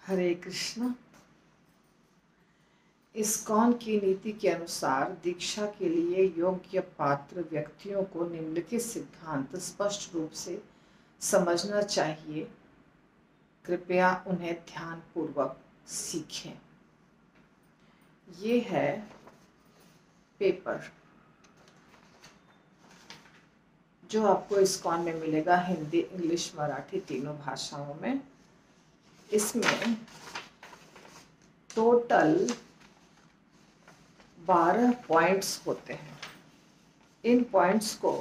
हरे Krishna. ISKCON की नीति के अनुसार दीक्षा के लिए योग्य पात्र व्यक्तियों को निम्नलिखित सिद्धांत स्पष्ट रूप से समझना चाहिए। कृपया उन्हें ध्यानपूर्वक सीखें। ये है पेपर जो आपको इस्कॉन में मिलेगा, हिंदी, इंग्लिश, मराठी तीनों भाषाओं में। इसमें टोटल 12 पॉइंट्स होते हैं। इन पॉइंट्स को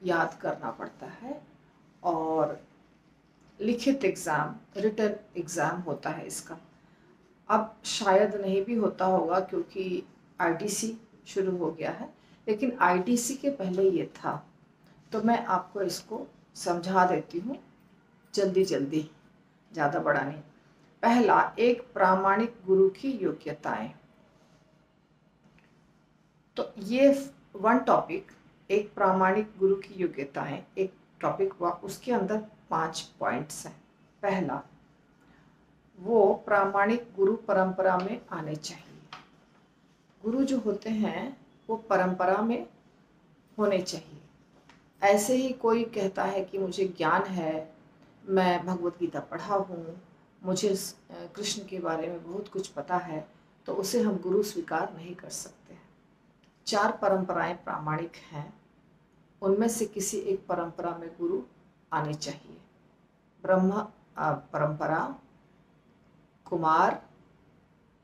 याद करना पड़ता है और लिखित एग्ज़ाम, रिटन एग्ज़ाम होता है इसका। अब शायद नहीं भी होता होगा क्योंकि आईटीसी शुरू हो गया है, लेकिन आईटीसी के पहले ये था। तो मैं आपको इसको समझा देती हूँ जल्दी जल्दी, ज़्यादा बड़ा नहीं। पहला, एक प्रामाणिक गुरु की योग्यताएं। तो ये वन टॉपिक, एक प्रामाणिक गुरु की योग्यताएं, एक टॉपिक हुआ। उसके अंदर 5 पॉइंट्स हैं। पहला, वो प्रामाणिक गुरु परंपरा में आने चाहिए। गुरु जो होते हैं वो परंपरा में होने चाहिए। ऐसे ही कोई कहता है कि मुझे ज्ञान है, मैं भगवत गीता पढ़ा हूँ, मुझे कृष्ण के बारे में बहुत कुछ पता है, तो उसे हम गुरु स्वीकार नहीं कर सकते हैं। 4 परंपराएं प्रामाणिक हैं, उनमें से किसी एक परंपरा में गुरु आने चाहिए। ब्रह्म परंपरा, कुमार,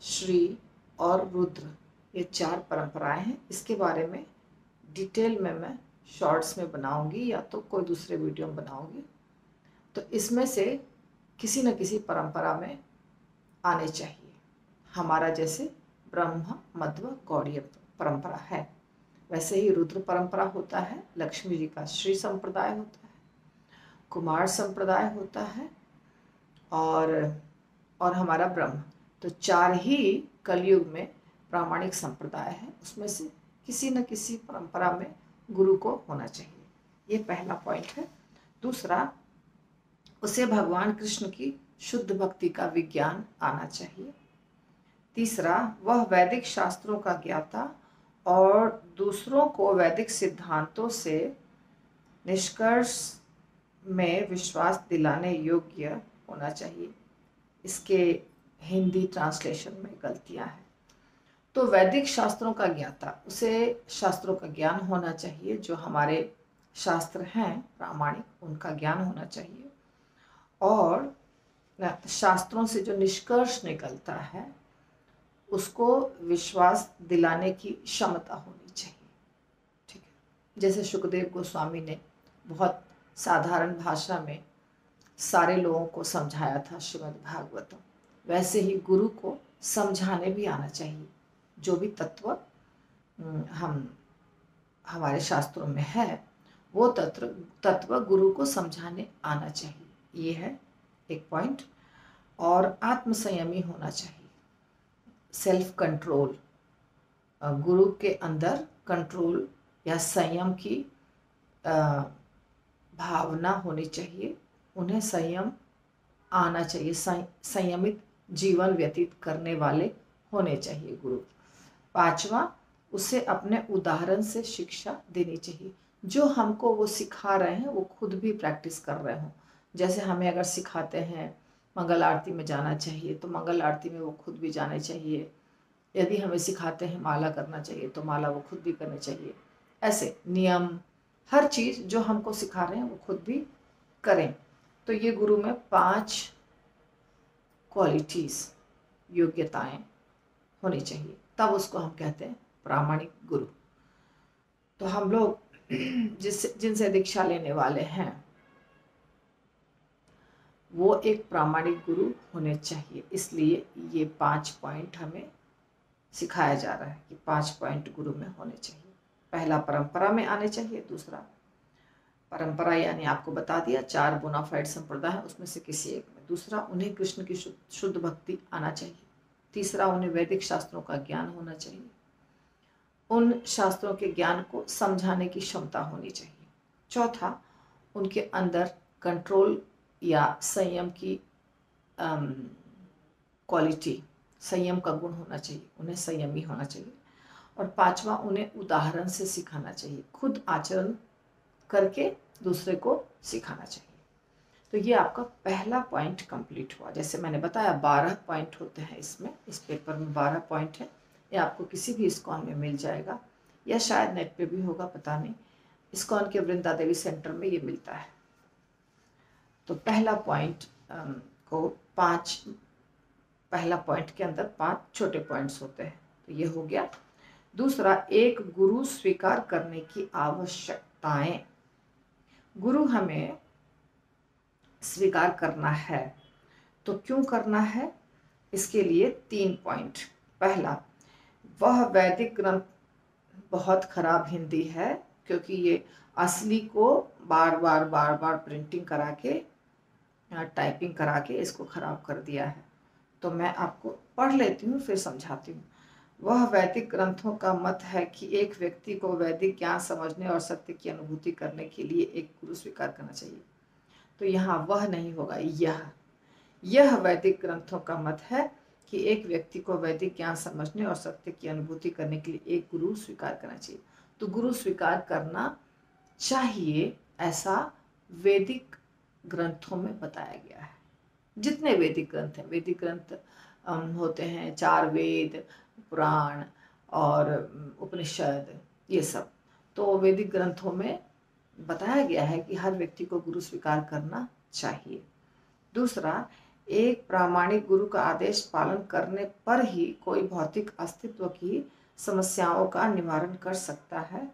श्री और रुद्र, ये 4 परंपराएं हैं। इसके बारे में डिटेल में मैं शॉर्ट्स में बनाऊंगी या तो कोई दूसरे वीडियो में बनाऊंगी। तो इसमें से किसी न किसी परंपरा में आने चाहिए। हमारा जैसे ब्रह्म, मध्व, गौड़ीय परंपरा है, वैसे ही रुद्र परंपरा होता है, लक्ष्मी जी का श्री संप्रदाय होता है, कुमार संप्रदाय होता है और हमारा ब्रह्म। तो 4 ही कलयुग में प्रामाणिक संप्रदाय है, उसमें से किसी न किसी परंपरा में गुरु को होना चाहिए। ये पहला पॉइंट है। दूसरा, उसे भगवान कृष्ण की शुद्ध भक्ति का विज्ञान आना चाहिए। तीसरा, वह वैदिक शास्त्रों का ज्ञाता और दूसरों को वैदिक सिद्धांतों से निष्कर्ष में विश्वास दिलाने योग्य होना चाहिए। इसके हिंदी ट्रांसलेशन में गलतियां हैं। तो वैदिक शास्त्रों का ज्ञाता, उसे शास्त्रों का ज्ञान होना चाहिए। जो हमारे शास्त्र हैं प्रामाणिक, उनका ज्ञान होना चाहिए। और शास्त्रों से जो निष्कर्ष निकलता है उसको विश्वास दिलाने की क्षमता होनी चाहिए। ठीक है। जैसे सुखदेव गोस्वामी ने बहुत साधारण भाषा में सारे लोगों को समझाया था श्रीमद् भागवतम, वैसे ही गुरु को समझाने भी आना चाहिए। जो भी तत्व हमारे शास्त्रों में है वो तत्व गुरु को समझाने आना चाहिए। ये है एक पॉइंट। और आत्मसंयमी होना चाहिए, सेल्फ कंट्रोल। गुरु के अंदर कंट्रोल या संयम की भावना होनी चाहिए। उन्हें संयम आना चाहिए, संयमित जीवन व्यतीत करने वाले होने चाहिए गुरु। 5वां, उसे अपने उदाहरण से शिक्षा देनी चाहिए। जो हमको वो सिखा रहे हैं वो खुद भी प्रैक्टिस कर रहे हों। जैसे हमें अगर सिखाते हैं मंगल आरती में जाना चाहिए तो मंगल आरती में वो खुद भी जाने चाहिए। यदि हमें सिखाते हैं माला करना चाहिए तो माला वो खुद भी करनी चाहिए। ऐसे नियम, हर चीज़ जो हमको सिखा रहे हैं वो खुद भी करें। तो ये गुरु में 5 क्वालिटीज़, योग्यताएं होनी चाहिए, तब उसको हम कहते हैं प्रामाणिक गुरु। तो हम लोग जिनसे दीक्षा लेने वाले हैं वो एक प्रामाणिक गुरु होने चाहिए। इसलिए ये 5 पॉइंट हमें सिखाया जा रहा है कि 5 पॉइंट गुरु में होने चाहिए। पहला, परंपरा में आने चाहिए। दूसरा, परंपरा यानी आपको बता दिया 4 बोनाफाइड संप्रदाय है, उसमें से किसी एक में। दूसरा, उन्हें कृष्ण की शुद्ध भक्ति आना चाहिए। तीसरा, उन्हें वैदिक शास्त्रों का ज्ञान होना चाहिए। उन शास्त्रों के ज्ञान को समझाने की क्षमता होनी चाहिए। चौथा, उनके अंदर कंट्रोल या संयम की क्वालिटी, संयम का गुण होना चाहिए, उन्हें संयमी होना चाहिए। और पांचवा, उन्हें उदाहरण से सिखाना चाहिए, खुद आचरण करके दूसरे को सिखाना चाहिए। तो ये आपका पहला पॉइंट कंप्लीट हुआ। जैसे मैंने बताया 12 पॉइंट होते हैं इसमें, इस पेपर में 12 पॉइंट है। ये आपको किसी भी इस्कॉन में मिल जाएगा या शायद नेट पे भी होगा, पता नहीं। इस्कॉन के वृंदा देवी सेंटर में ये मिलता है। तो पहला पॉइंट को पहला पॉइंट के अंदर 5 छोटे पॉइंट्स होते हैं, तो ये हो गया। दूसरा, एक गुरु स्वीकार करने की आवश्यकताएं। गुरु हमें स्वीकार करना है, तो क्यों करना है, इसके लिए 3 पॉइंट। पहला, वह वैदिक ग्रंथ बहुत खराब हिंदी है, क्योंकि ये असली को बार बार प्रिंटिंग करा के, टाइपिंग करा के इसको खराब कर दिया है। तो मैं आपको पढ़ लेती हूँ फिर समझाती हूँ। वह वैदिक ग्रंथों का मत है कि एक व्यक्ति को वैदिक ज्ञान समझने और सत्य की अनुभूति करने के लिए एक गुरु स्वीकार करना चाहिए। तो यहाँ वह नहीं होगा, यह वैदिक ग्रंथों का मत है कि एक व्यक्ति को वैदिक ज्ञान समझने और सत्य की अनुभूति करने के लिए एक गुरु स्वीकार करना चाहिए। तो गुरु स्वीकार करना चाहिए, ऐसा वैदिक ग्रंथों में बताया गया है। जितने वैदिक ग्रंथ हैं, वैदिक ग्रंथ होते हैं 4 वेद, पुराण और उपनिषद, ये सब। तो वैदिक ग्रंथों में बताया गया है कि हर व्यक्ति को गुरु स्वीकार करना चाहिए। दूसरा, एक प्रामाणिक गुरु का आदेश पालन करने पर ही कोई भौतिक अस्तित्व की समस्याओं का निवारण कर सकता है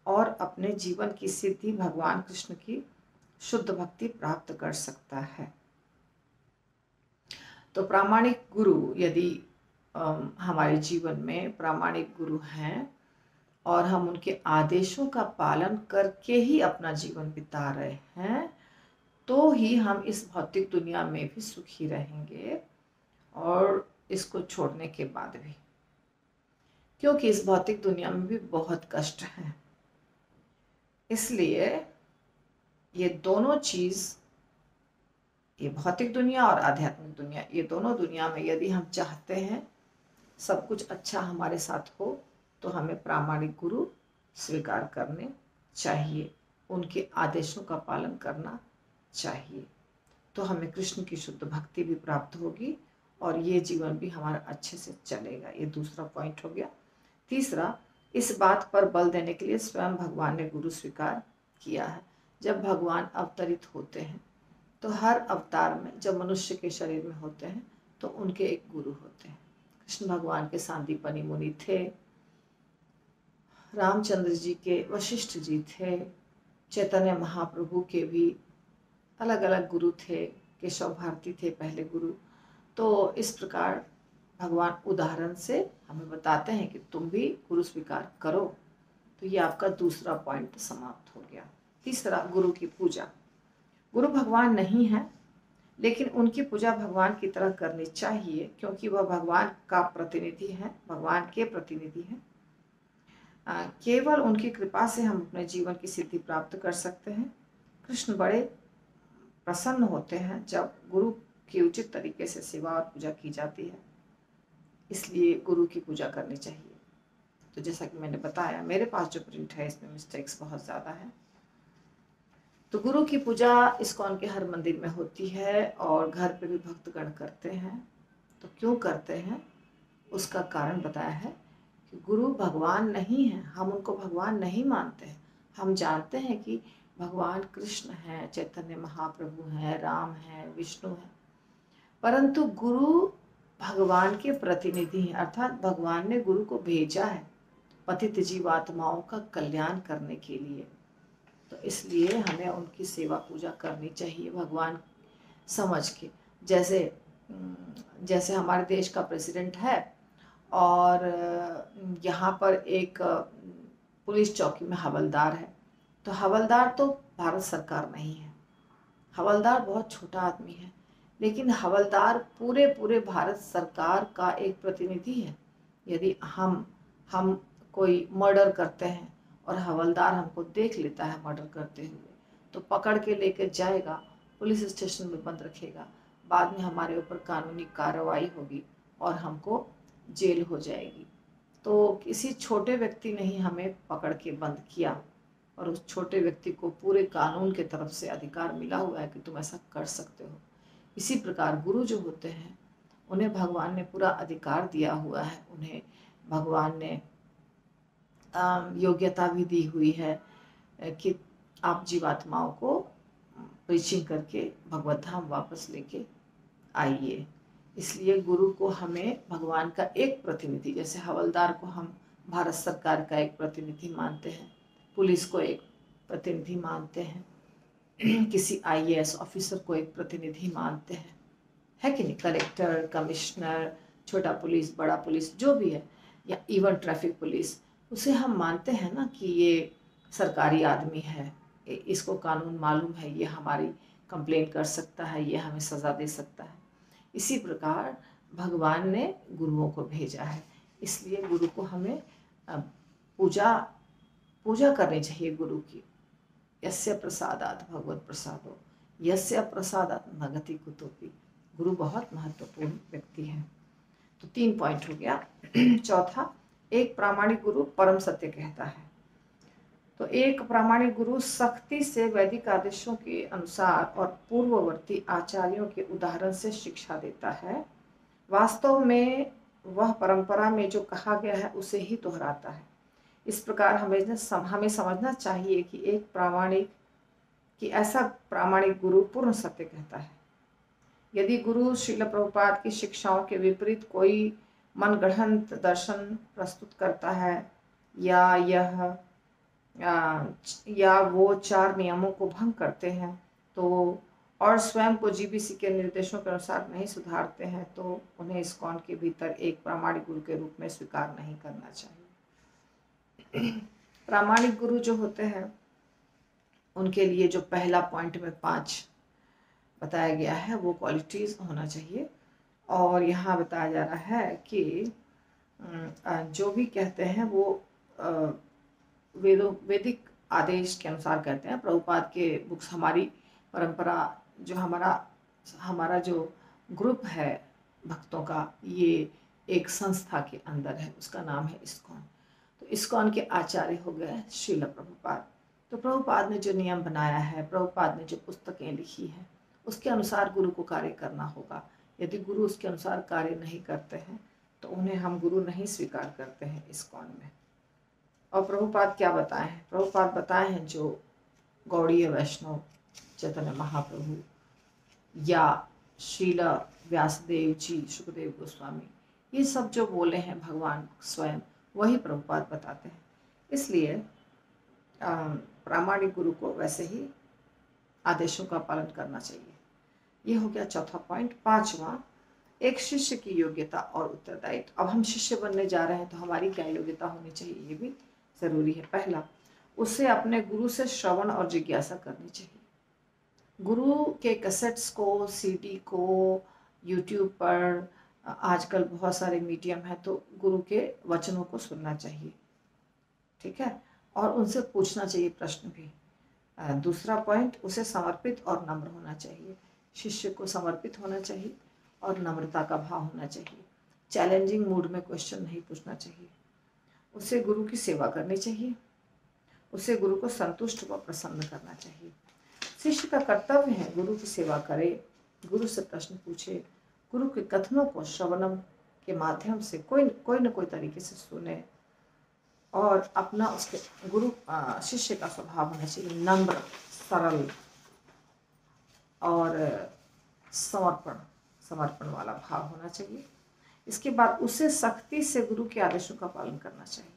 और अपने जीवन की सिद्धि भगवान कृष्ण की शुद्ध भक्ति प्राप्त कर सकता है। तो प्रामाणिक गुरु, यदि हमारे जीवन में प्रामाणिक गुरु हैं और हम उनके आदेशों का पालन करके ही अपना जीवन बिता रहे हैं, तो ही हम इस भौतिक दुनिया में भी सुखी रहेंगे और इसको छोड़ने के बाद भी, क्योंकि इस भौतिक दुनिया में भी बहुत कष्ट है। इसलिए ये दोनों चीज़, ये भौतिक दुनिया और आध्यात्मिक दुनिया, ये दोनों दुनिया में यदि हम चाहते हैं सब कुछ अच्छा हमारे साथ हो, तो हमें प्रामाणिक गुरु स्वीकार करने चाहिए, उनके आदेशों का पालन करना चाहिए। तो हमें कृष्ण की शुद्ध भक्ति भी प्राप्त होगी और ये जीवन भी हमारा अच्छे से चलेगा। ये दूसरा पॉइंट हो गया। तीसरा, इस बात पर बल देने के लिए स्वयं भगवान ने गुरु स्वीकार किया है। जब भगवान अवतरित होते हैं तो हर अवतार में जब मनुष्य के शरीर में होते हैं तो उनके एक गुरु होते हैं। कृष्ण भगवान के सांदीपनी मुनि थे, रामचंद्र जी के वशिष्ठ जी थे, चैतन्य महाप्रभु के भी अलग अलग गुरु थे, केशव भारती थे पहले गुरु। तो इस प्रकार भगवान उदाहरण से हमें बताते हैं कि तुम भी गुरु स्वीकार करो। तो ये आपका दूसरा पॉइंट समाप्त हो गया। तीसरा, गुरु की पूजा। गुरु भगवान नहीं है, लेकिन उनकी पूजा भगवान की तरह करनी चाहिए, क्योंकि वह भगवान का प्रतिनिधि है, भगवान के प्रतिनिधि हैं। केवल उनकी कृपा से हम अपने जीवन की सिद्धि प्राप्त कर सकते हैं। कृष्ण बड़े प्रसन्न होते हैं जब गुरु की उचित तरीके से सेवा और पूजा की जाती है, इसलिए गुरु की पूजा करनी चाहिए। तो जैसा कि मैंने बताया, मेरे पास जो प्रिंट है इसमें मिस्टेक्स बहुत ज़्यादा है। तो गुरु की पूजा इस्कॉन के हर मंदिर में होती है और घर पे भी भक्तगण करते हैं। तो क्यों करते हैं, उसका कारण बताया है कि गुरु भगवान नहीं है, हम उनको भगवान नहीं मानते हैं। हम जानते हैं कि भगवान कृष्ण हैं, चैतन्य महाप्रभु हैं, राम हैं, विष्णु हैं, परंतु गुरु भगवान के प्रतिनिधि हैं, अर्थात भगवान ने गुरु को भेजा है पतित जीवात्माओं का कल्याण करने के लिए। तो इसलिए हमें उनकी सेवा पूजा करनी चाहिए भगवान समझ के। जैसे हमारे देश का प्रेसिडेंट है और यहाँ पर एक पुलिस चौकी में हवलदार है, तो हवलदार तो भारत सरकार नहीं है, हवलदार बहुत छोटा आदमी है, लेकिन हवलदार पूरे भारत सरकार का एक प्रतिनिधि है। यदि हम कोई मर्डर करते हैं और हवलदार हमको देख लेता है मर्डर करते हुए, तो पकड़ के लेकर जाएगा, पुलिस स्टेशन में बंद रखेगा, बाद में हमारे ऊपर कानूनी कार्रवाई होगी और हमको जेल हो जाएगी। तो किसी छोटे व्यक्ति ने ही हमें पकड़ के बंद किया और उस छोटे व्यक्ति को पूरे कानून के तरफ से अधिकार मिला हुआ है कि तुम ऐसा कर सकते हो। इसी प्रकार गुरु जो होते हैं उन्हें भगवान ने पूरा अधिकार दिया हुआ है, उन्हें भगवान ने योग्यता भी दी हुई है कि आप जीवात्माओं को प्रीचिंग करके भगवत धाम वापस लेके आइए। इसलिए गुरु को हमें भगवान का एक प्रतिनिधि, जैसे हवलदार को हम भारत सरकार का एक प्रतिनिधि मानते हैं, पुलिस को एक प्रतिनिधि मानते हैं, किसी IAS ऑफिसर को एक प्रतिनिधि मानते हैं, है कि नहीं, कलेक्टर, कमिश्नर, छोटा पुलिस, बड़ा पुलिस, जो भी है, या इवन ट्रैफिक पुलिस, उसे हम मानते हैं ना कि ये सरकारी आदमी है, इसको कानून मालूम है, ये हमारी कंप्लेंट कर सकता है, ये हमें सज़ा दे सकता है। इसी प्रकार भगवान ने गुरुओं को भेजा है, इसलिए गुरु को हमें पूजा करनी चाहिए गुरु की। यस्य प्रसादात् भगवत प्रसादो, यस्य प्रसादात् न गति कुतोपि। गुरु बहुत महत्वपूर्ण व्यक्ति है। तो 3 पॉइंट हो गया। चौथा, एक प्रामाणिक गुरु परम सत्य कहता है। तो एक प्रामाणिक गुरु सख्ती से वैदिक आदेशों के अनुसार और पूर्ववर्ती आचार्यों के उदाहरण से शिक्षा देता है। वास्तव में वह परंपरा में जो कहा गया है उसे ही दोहराता है। इस प्रकार हमें समझना चाहिए कि ऐसा प्रामाणिक गुरु पूर्ण सत्य कहता है। यदि गुरु श्रील प्रभुपाद की शिक्षाओं के विपरीत कोई मनगढ़ंत दर्शन प्रस्तुत करता है या वो 4 नियमों को भंग करते हैं तो और स्वयं को GBC के निर्देशों के अनुसार नहीं सुधारते हैं, तो उन्हें इस्कॉन के भीतर एक प्रामाणिक गुरु के रूप में स्वीकार नहीं करना चाहिए। प्रामाणिक गुरु जो होते हैं उनके लिए जो पहला पॉइंट में 5 बताया गया है वो क्वालिटीज़ होना चाहिए। और यहाँ बताया जा रहा है कि जो भी कहते हैं वो वैदिक आदेश के अनुसार कहते हैं। प्रभुपाद के बुक्स, हमारी परंपरा, जो हमारा जो ग्रुप है भक्तों का, ये एक संस्था के अंदर है, उसका नाम है इस्कॉन। तो इस्कॉन के आचार्य हो गए श्रील प्रभुपाद। तो प्रभुपाद ने जो नियम बनाया है, प्रभुपाद ने जो पुस्तकें लिखी हैं, उसके अनुसार गुरु को कार्य करना होगा। यदि गुरु उसके अनुसार कार्य नहीं करते हैं तो उन्हें हम गुरु नहीं स्वीकार करते हैं इस्कॉन में। और प्रभुपाद क्या बताए हैं? प्रभुपाद बताए हैं जो गौड़ीय वैष्णव चैतन्य महाप्रभु या श्रील व्यासदेव जी, सुखदेव गोस्वामी, ये सब जो बोले हैं भगवान स्वयं, वही प्रभुपाद बताते हैं। इसलिए प्रामाणिक गुरु को वैसे ही आदेशों का पालन करना चाहिए। ये हो गया चौथा पॉइंट। 5वां, एक शिष्य की योग्यता और उत्तरदायित्व। अब हम शिष्य बनने जा रहे हैं तो हमारी क्या योग्यता होनी चाहिए, ये भी ज़रूरी है। पहला, उसे अपने गुरु से श्रवण और जिज्ञासा करनी चाहिए। गुरु के कैसेट्स को, CD को, YouTube पर आजकल बहुत सारे मीडियम है, तो गुरु के वचनों को सुनना चाहिए, ठीक है, और उनसे पूछना चाहिए प्रश्न भी। दूसरा पॉइंट, उसे समर्पित और नम्र होना चाहिए। शिष्य को समर्पित होना चाहिए और नम्रता का भाव होना चाहिए। चैलेंजिंग मूड में क्वेश्चन नहीं पूछना चाहिए। उसे गुरु की सेवा करनी चाहिए। उसे गुरु को संतुष्ट व प्रसन्न करना चाहिए। शिष्य का कर्तव्य है गुरु की सेवा करे, गुरु से प्रश्न पूछे, गुरु के कथनों को श्रवणम के माध्यम से कोई न कोई तरीके से सुने और अपना उसके शिष्य का स्वभाव होना चाहिए नम्र, सरल और समर्पण वाला भाव होना चाहिए। इसके बाद उसे सख्ती से गुरु के आदेशों का पालन करना चाहिए।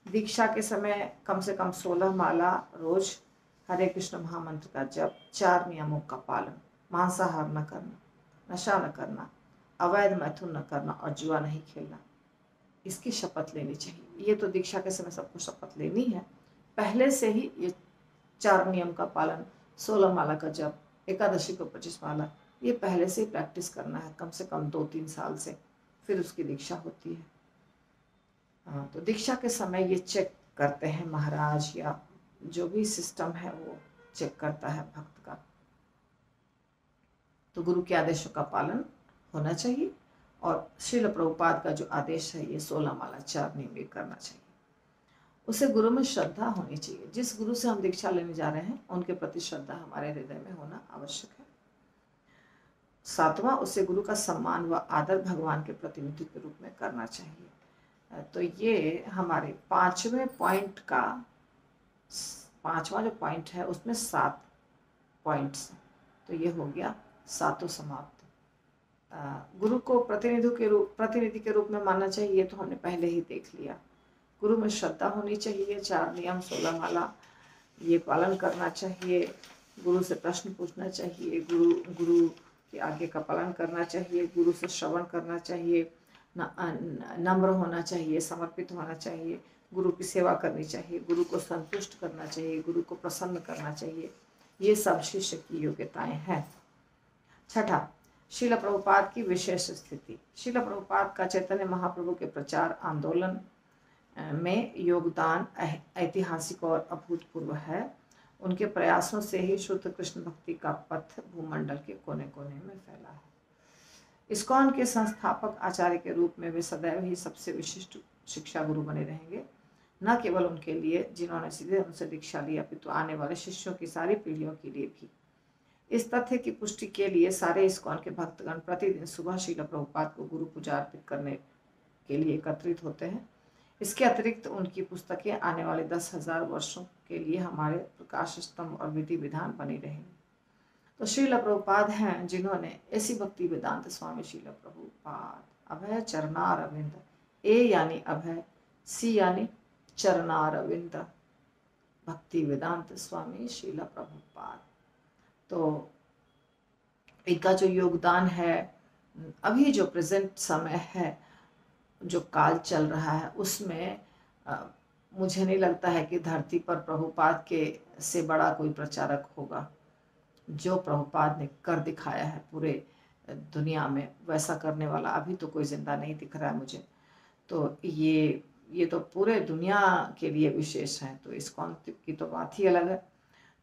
दीक्षा के समय कम से कम 16 माला रोज, हरे कृष्ण महामंत्र का जप, 4 नियमों का पालन, मांसाहार न करना, नशा न करना, अवैध मैथुन न करना और जुआ नहीं खेलना, इसकी शपथ लेनी चाहिए। ये तो दीक्षा के समय सबको शपथ लेनी है। पहले से ही ये 4 नियम का पालन, 16 माला का जप, एकादशी को 25 माला, ये पहले से ही प्रैक्टिस करना है कम से कम 2-3 साल से, फिर उसकी दीक्षा होती है। हाँ, तो दीक्षा के समय ये चेक करते हैं महाराज या जो भी सिस्टम है वो चेक करता है भक्त का। तो गुरु के आदेशों का पालन होना चाहिए। और श्रील प्रभुपाद का जो आदेश है, ये 16 माला चारनी में करना चाहिए। उसे गुरु में श्रद्धा होनी चाहिए। जिस गुरु से हम दीक्षा लेने जा रहे हैं उनके प्रति श्रद्धा हमारे हृदय में होना आवश्यक है। 7वां, उसे गुरु का सम्मान व आदर भगवान के प्रतिनिधि के रूप में करना चाहिए। तो ये हमारे 5वें पॉइंट का 5वां जो पॉइंट है उसमें 7 पॉइंट्स हैं। तो ये हो गया 7 समाप्त। गुरु को प्रतिनिधि के रूप में मानना चाहिए, ये तो हमने पहले ही देख लिया। गुरु में श्रद्धा होनी चाहिए, 4 नियम 16 माला ये पालन करना चाहिए। गुरु से प्रश्न पूछना चाहिए, गुरु के आगे का पालन करना चाहिए, गुरु से श्रवण करना चाहिए, नम्र होना चाहिए, समर्पित होना चाहिए, गुरु की सेवा करनी चाहिए, गुरु को संतुष्ट करना चाहिए, गुरु को प्रसन्न करना चाहिए। ये सब शिष्य की योग्यताएं हैं। 6, श्रील प्रभुपाद की विशेष स्थिति। श्रील प्रभुपाद का चैतन्य महाप्रभु के प्रचार आंदोलन में योगदान ऐतिहासिक और अभूतपूर्व है। उनके प्रयासों से ही शुद्ध कृष्ण भक्ति का पथ भूमंडल के कोने कोने में फैला है। इस्कॉन के संस्थापक आचार्य के रूप में वे सदैव ही सबसे विशिष्ट शिक्षा गुरु बने रहेंगे, न केवल उनके लिए जिन्होंने सीधे उनसे दीक्षा ली, अपितु आने वाले शिष्यों की सारी पीढ़ियों के लिए भी। इस तथ्य की पुष्टि के लिए सारे इस्कॉन के भक्तगण प्रतिदिन सुबह श्रील प्रभुपाद को गुरु पूजा अर्पित करने के लिए एकत्रित होते हैं। इसके अतिरिक्त उनकी पुस्तकें आने वाले 10,000 वर्षों के लिए हमारे प्रकाश स्तंभ और विधि विधान बनी रहेंगी। तो श्रील प्रभुपाद हैं जिन्होंने ऐसी भक्ति वेदांत स्वामी श्रील प्रभुपाद, अभय चरणारविंद, ए यानी अभय, सी यानी चरणारविंद, भक्ति वेदांत स्वामी श्रील प्रभुपाद। तो इनका जो योगदान है, अभी जो प्रेजेंट समय है, जो काल चल रहा है, उसमें मुझे नहीं लगता है कि धरती पर प्रभुपाद के से बड़ा कोई प्रचारक होगा। जो प्रभुपाद ने कर दिखाया है पूरे दुनिया में, वैसा करने वाला अभी तो कोई जिंदा नहीं दिख रहा है मुझे। तो ये तो पूरे दुनिया के लिए विशेष है। तो इस्कॉन की तो बात ही अलग है।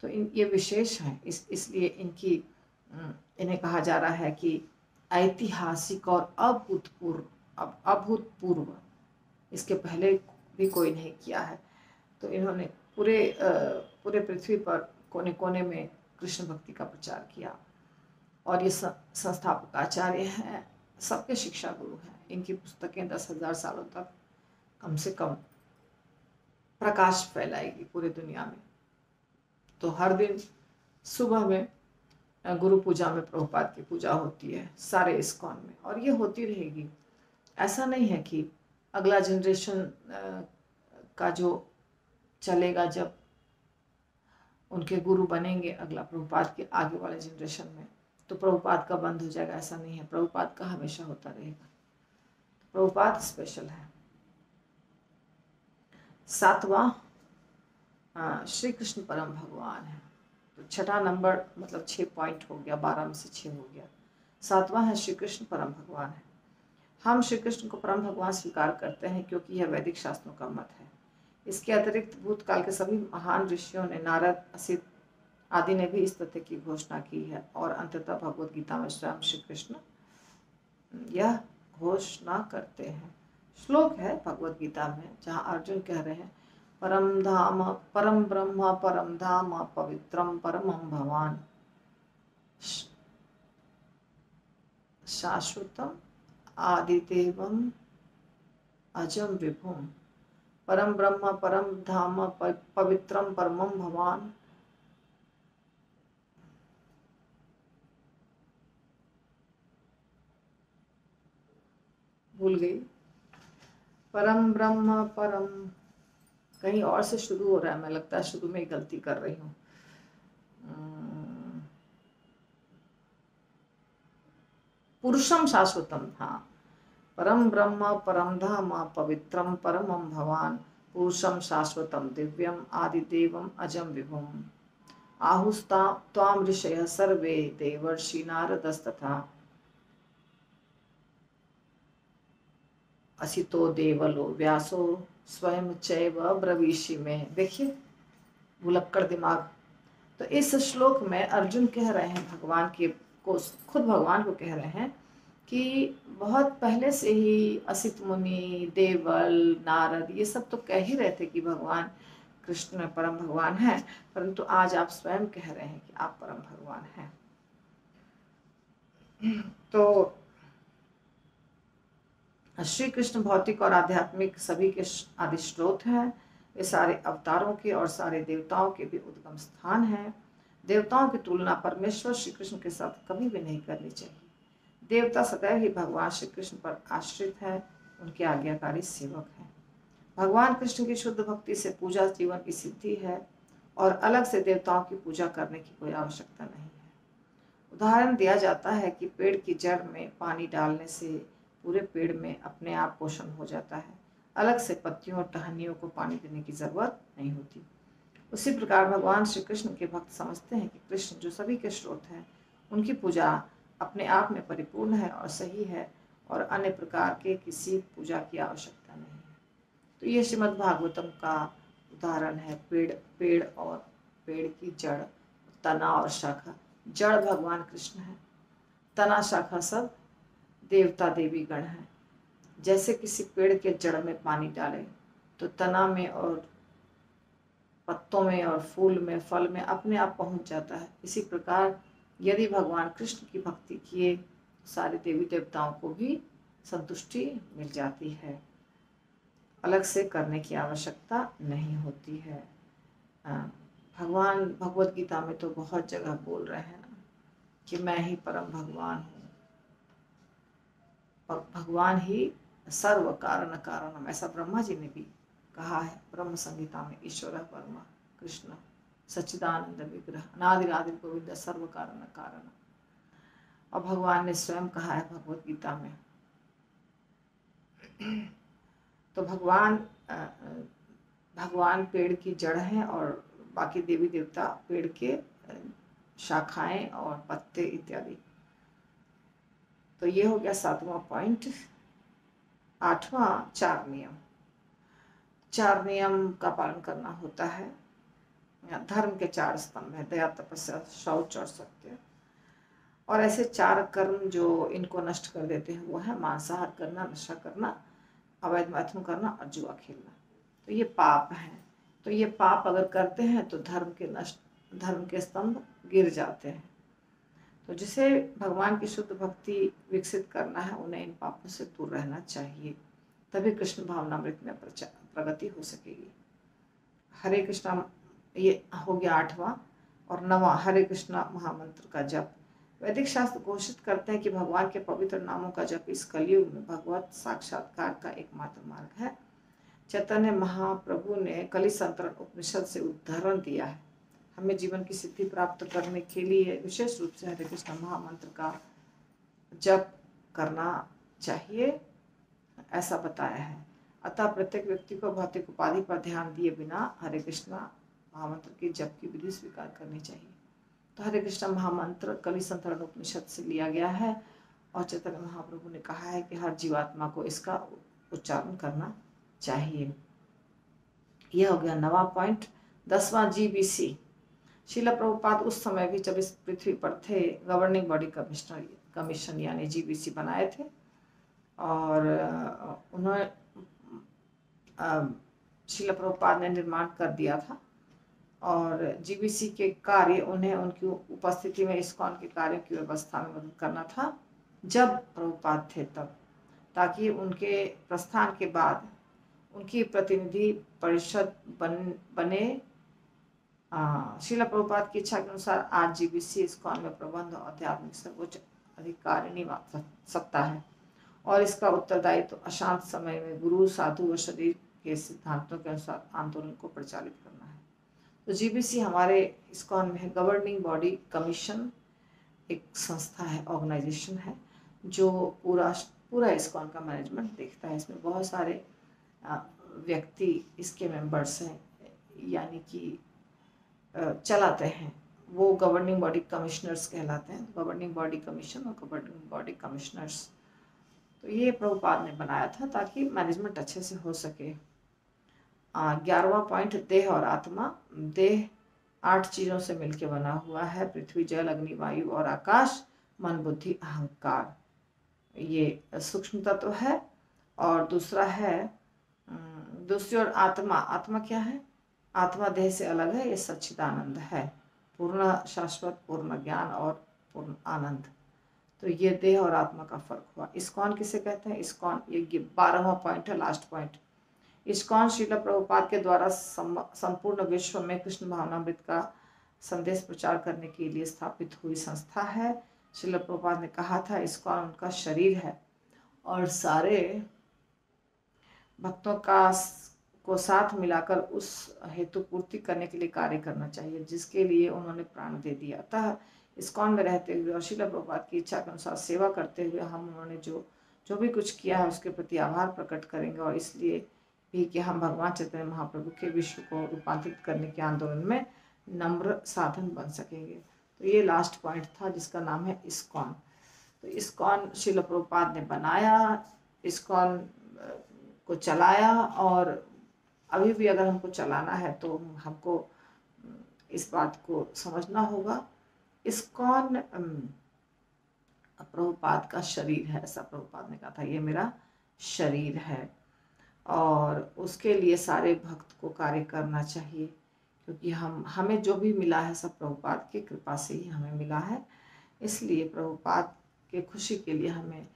तो ये विशेष हैं, इसलिए इन्हें कहा जा रहा है कि ऐतिहासिक और अभूतपूर्व, इसके पहले भी कोई नहीं किया है। तो इन्होंने पूरे पृथ्वी पर कोने कोने में कृष्ण भक्ति का प्रचार किया। और ये संस्थापक आचार्य हैं, सबके शिक्षा गुरु हैं। इनकी पुस्तकें 10,000 सालों तक कम से कम प्रकाश फैलाएगी पूरी दुनिया में। तो हर दिन सुबह में गुरु पूजा में प्रभुपाद की पूजा होती है सारे इस्कॉन में, और ये होती रहेगी। ऐसा नहीं है कि अगला जनरेशन का जो चलेगा, जब उनके गुरु बनेंगे अगला प्रभुपाद के आगे वाले जनरेशन में, तो प्रभुपाद का बंद हो जाएगा, ऐसा नहीं है। प्रभुपाद का हमेशा होता रहेगा। प्रभुपाद स्पेशल है। 7वां श्री कृष्ण परम भगवान है। तो 6ठा नंबर मतलब 6 पॉइंट हो गया, 12 में से 6 हो गया। 7वां है श्री कृष्ण परम भगवान है। हम श्री कृष्ण को परम भगवान स्वीकार करते हैं क्योंकि यह वैदिक शास्त्रों का मत है। इसके अतिरिक्त भूतकाल के सभी महान ऋषियों ने, नारद, असित आदि ने भी इस तथ्य की घोषणा की है, और अंततः भगवद गीता में स्वयं श्री कृष्ण यह घोषणा करते हैं। श्लोक है भगवद गीता में जहाँ अर्जुन कह रहे हैं, परम धाम परम ब्रह्म परम धाम पवित्रम परमं भवान शाश्वतम आदिदेवम अजम विभुम परम ब्रह्म परम धाम पवित्रम परमं भवान भूल गई। परम ब्रह्म परम कहीं और से शुरू हो रहा है, मैं लगता है शुरू में ही गलती कर रही हूँ। पुरुषम शाश्वतम, हाँ, परम ब्रह्म परम धाम पवित्रम परमं भवान पुरुषम शाश्वतम दिव्यम आदिदेवम अजम विभुम आहुस्ता त्वाम ऋषयः सर्वे देवर्षि नारदस्तथा असितो देवलो व्यासो स्वयं चैव ब्रवीषि में। देखिए भुलक्कड़ दिमाग। तो इस श्लोक में अर्जुन कह रहे हैं भगवान को, खुद भगवान को कह रहे हैं कि बहुत पहले से ही असित मुनि, देवल, नारद ये सब तो कह ही रहे थे कि भगवान कृष्ण परम भगवान है, परंतु आज आप स्वयं कह रहे हैं कि आप परम भगवान हैं। तो श्री कृष्ण भौतिक और आध्यात्मिक सभी के आदि स्रोत हैं। वे सारे अवतारों के और सारे देवताओं के भी उद्गम स्थान हैं। देवताओं की तुलना परमेश्वर श्री कृष्ण के साथ कभी भी नहीं करनी चाहिए। देवता सदैव ही भगवान श्री कृष्ण पर आश्रित है, उनके आज्ञाकारी सेवक हैं। भगवान कृष्ण की शुद्ध भक्ति से पूजा जीवन की सिद्धि है और अलग से देवताओं की पूजा करने की कोई आवश्यकता नहीं है। उदाहरण दिया जाता है कि पेड़ की जड़ में पानी डालने से पूरे पेड़ में अपने आप पोषण हो जाता है, अलग से पत्तियों और टहनियों को पानी देने की जरूरत नहीं होती। उसी प्रकार भगवान श्री कृष्ण के भक्त समझते हैं कि कृष्ण जो सभी के स्रोत हैं, उनकी पूजा अपने आप में परिपूर्ण है और सही है और अन्य प्रकार के किसी पूजा की आवश्यकता नहीं है। तो ये श्रीमद् भागवतम का उदाहरण है। पेड़ और पेड़ की जड़, तना और शाखा। जड़ भगवान कृष्ण है, तना शाखा सब देवता देवी गण हैं। जैसे किसी पेड़ के जड़ में पानी डाले तो तना में और पत्तों में और फूल में, फल में अपने आप पहुंच जाता है, इसी प्रकार यदि भगवान कृष्ण की भक्ति किए तो सारे देवी देवताओं को भी संतुष्टि मिल जाती है, अलग से करने की आवश्यकता नहीं होती है। भगवान भगवत गीता में तो बहुत जगह बोल रहे हैं ना कि मैं ही परम भगवान हूँ और भगवान ही सर्व कारण कारणम, ऐसा ब्रह्मा जी ने भी कहा है ब्रह्म संहिता में। ईश्वर परमा कृष्ण सच्चिदानंद विग्रह अनादिरादि गोविंद सर्व कारण कारण। और भगवान ने स्वयं कहा है भगवत गीता में। तो भगवान पेड़ की जड़ हैं और बाकी देवी देवता पेड़ के शाखाएं और पत्ते इत्यादि। तो ये हो गया 7वां पॉइंट। 8वां चार नियम। 4 नियम का पालन करना होता है। धर्म के 4 स्तंभ है, दया, तपस्या, शौच और सत्य। और ऐसे 4 कर्म जो इनको नष्ट कर देते हैं वो है मांसाहार करना, नशा करना, अवैध मैथुन करना और जुआ खेलना। तो ये पाप हैं। तो ये पाप अगर करते हैं तो धर्म के स्तंभ गिर जाते हैं। तो जिसे भगवान की शुद्ध भक्ति विकसित करना है उन्हें इन पापों से दूर रहना चाहिए, तभी कृष्ण भावनामृत में प्रगति हो सकेगी। हरे कृष्णा ये हो गया 8वां। और 9वां हरे कृष्णा महामंत्र का जप। वैदिक शास्त्र घोषित करते हैं कि भगवान के पवित्र नामों का जप इस कलयुग में भगवत साक्षात्कार का एकमात्र मार्ग है। चैतन्य महाप्रभु ने कलिसंतरण उपनिषद से उदाहरण दिया है। हमें जीवन की सिद्धि प्राप्त करने के लिए विशेष रूप से हरे कृष्ण महामंत्र का जप करना चाहिए, ऐसा बताया है। अतः प्रत्येक व्यक्ति को भौतिक उपाधि पर ध्यान दिए बिना हरे कृष्णा महामंत्र के जप की विधि स्वीकार करनी चाहिए। तो हरे कृष्णा महामंत्र कलिसंतरण उपनिषद से लिया गया है और चैतन्य महाप्रभु ने कहा है कि हर जीवात्मा को इसका उच्चारण करना चाहिए। यह हो गया 9वां पॉइंट। 10वां GBC। श्रील प्रभुपाद उस समय भी जब इस पृथ्वी पर थे गवर्निंग बॉडी कमीशन यानी GBC बनाए थे और उन्होंने श्रील प्रभुपाद ने निर्माण कर दिया था और GBC के कार्य उन्हें उनकी उपस्थिति में इस्कॉन के कार्यों की व्यवस्था में मदद करना था जब प्रभुपाद थे तब, ताकि उनके प्रस्थान के बाद उनकी प्रतिनिधि परिषद बने। श्रील प्रभुपाद की इच्छा के अनुसार आज GBC इस्कॉन में प्रबंध और आध्यात्मिक सर्वोच्च अधिकारिणी सत्ता है और इसका उत्तरदायित्व तो अशांत समय में गुरु, साधु व शरीर के सिद्धांतों के अनुसार आंदोलन को प्रचालित करना है। तो GBC हमारे इस्कॉन में है। गवर्निंग बॉडी कमीशन एक संस्था है, ऑर्गेनाइजेशन है जो पूरा इस्कॉन का मैनेजमेंट देखता है। इसमें बहुत सारे व्यक्ति इसके मेंबर्स हैं, यानी कि चलाते हैं। वो गवर्निंग बॉडी कमिश्नर्स कहलाते हैं। गवर्निंग बॉडी कमीशन और गवर्निंग बॉडी कमिश्नर्स, तो ये प्रभुपाद ने बनाया था ताकि मैनेजमेंट अच्छे से हो सके। 11वां पॉइंट देह और आत्मा। देह 8 चीज़ों से मिलकर बना हुआ है, पृथ्वी, जल, अग्नि, वायु और आकाश। मन बुद्धि अहंकार, ये सूक्ष्म तत्व है। और दूसरा है दूसरी ओर आत्मा। आत्मा क्या है? आत्मा देह से अलग है, ये सच्चिदानंद है, पूर्ण शाश्वत, पूर्ण ज्ञान और पूर्ण आनंद। तो ये देह और आत्मा का फर्क हुआ। इस्कॉन किसे कहते हैं? इस्कॉन, ये 12वां पॉइंट है, last point. ISKCON Srila Prabhupada के द्वारा संपूर्ण विश्व में कृष्ण भावनामृत का संदेश प्रचार करने के लिए स्थापित हुई संस्था है। श्रील प्रभुपाद ने कहा था इस्कॉन उनका शरीर है और सारे भक्तों को साथ मिलाकर उस हेतु पूर्ति करने के लिए कार्य करना चाहिए जिसके लिए उन्होंने प्राण दे दिया। अतः इस्कॉन में रहते हुए और श्रील प्रभुपाद की इच्छा के अनुसार सेवा करते हुए हम उन्होंने जो भी कुछ किया है उसके प्रति आभार प्रकट करेंगे, और इसलिए भी कि हम भगवान चैतन्य महाप्रभु के विश्व को रूपांतरित करने के आंदोलन में नम्र साधन बन सकेंगे। तो ये लास्ट पॉइंट था जिसका नाम है इस्कॉन। तो इस्कॉन श्रील प्रभुपाद ने बनाया, इस्कॉन को चलाया, और अभी भी अगर हमको चलाना है तो हमको इस बात को समझना होगा, इस्कॉन प्रभुपाद का शरीर है, ऐसा प्रभुपाद ने कहा था, ये मेरा शरीर है। और उसके लिए सारे भक्त को कार्य करना चाहिए, क्योंकि हमें जो भी मिला है सब प्रभुपाद की कृपा से ही हमें मिला है। इसलिए प्रभुपाद के खुशी के लिए हमें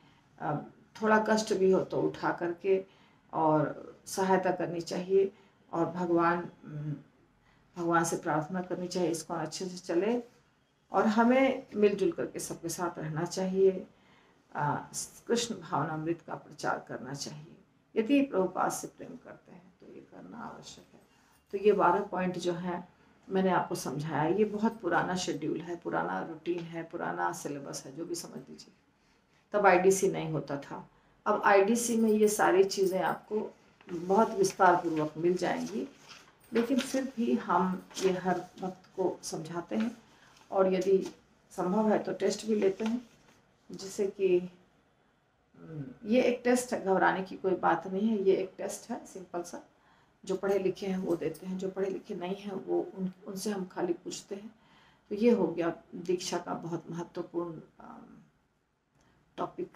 थोड़ा कष्ट भी हो तो उठा करके और सहायता करनी चाहिए, और भगवान से प्रार्थना करनी चाहिए इसको अच्छे से चले, और हमें मिलजुल करके सबके साथ रहना चाहिए, कृष्ण भावनामृत का प्रचार करना चाहिए। यदि प्रभुपाद से प्रेम करते हैं तो ये करना आवश्यक है। तो ये 12 पॉइंट जो हैं मैंने आपको समझाया। ये बहुत पुराना शेड्यूल है, पुराना रूटीन है, पुराना सिलेबस है, जो भी समझ लीजिए। तब आईडीसी नहीं होता था, अब आईडीसी में ये सारी चीज़ें आपको बहुत विस्तार पूर्वक मिल जाएंगी। लेकिन फिर भी हम ये हर वक्त को समझाते हैं, और यदि संभव है तो टेस्ट भी लेते हैं, जिससे कि ये एक टेस्ट है, घबराने की कोई बात नहीं है। ये एक टेस्ट है सिंपल सा, जो पढ़े लिखे हैं वो देते हैं, जो पढ़े लिखे नहीं हैं वो उनसे हम खाली पूछते हैं। तो ये हो गया दीक्षा का बहुत महत्वपूर्ण टॉपिक,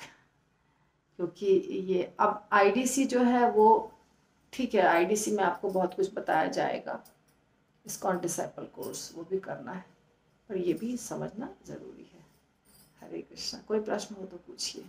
क्योंकि ये अब आईडीसी जो है वो ठीक है, आईडीसी में आपको बहुत कुछ बताया जाएगा, इस्कॉन डिसाइपल कोर्स वो भी करना है, पर ये भी समझना ज़रूरी है। हरे कृष्णा। कोई प्रश्न हो तो पूछिए।